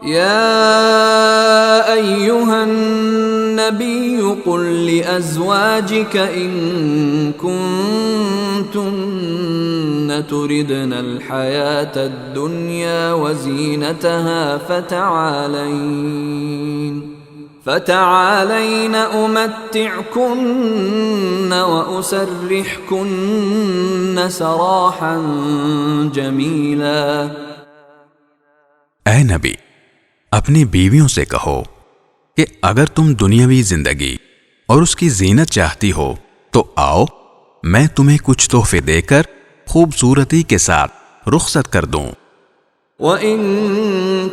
يا أيها النبي قل لأزواجك إن كنتن تردن الحياة الدنيا وزينتها فتعالين أمتعكن وأسرحكن سراحا جميلا۔ اے نبی، اپنی بیویوں سے کہو کہ اگر تم دنیاوی زندگی اور اس کی زینت چاہتی ہو تو آؤ میں تمہیں کچھ تحفے دے کر خوبصورتی کے ساتھ رخصت کر دوں۔ وَإِن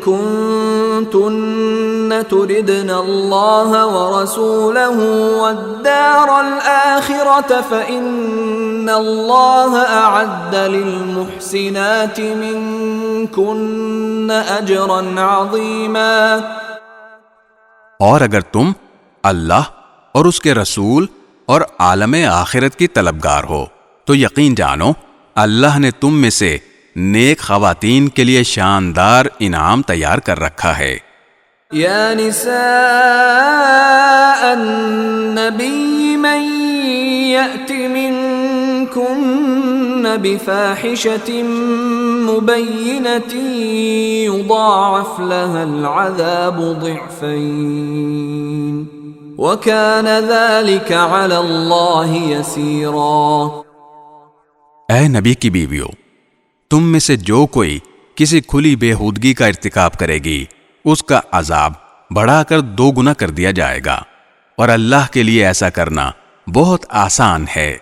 كُنتُنَّ تُرِدْنَ اللَّهَ وَرَسُولَهُ وَالدَّارَ الْآخِرَةَ فَإِنَّ اللَّهَ أَعَدَّ لِلْمُحْسِنَاتِ مِنكُنَّ أَجْرًا عَظِيمًا۔ اور اگر تم اللہ اور اس کے رسول اور عالم آخرت کی طلبگار ہو تو یقین جانو اللہ نے تم میں سے نیک خواتین کے لیے شاندار انعام تیار کر رکھا ہے۔ یا نساء النبی من یأت منکن بفاحشة مبینة یضاعف لها العذاب ضعفین وکان ذلک علی اللہ یسیرا۔ اے نبی کی بیویوں، تم میں سے جو کوئی کسی کھلی بےہودگی کا ارتکاب کرے گی اس کا عذاب بڑھا کر 2 گنا کر دیا جائے گا، اور اللہ کے لیے ایسا کرنا بہت آسان ہے۔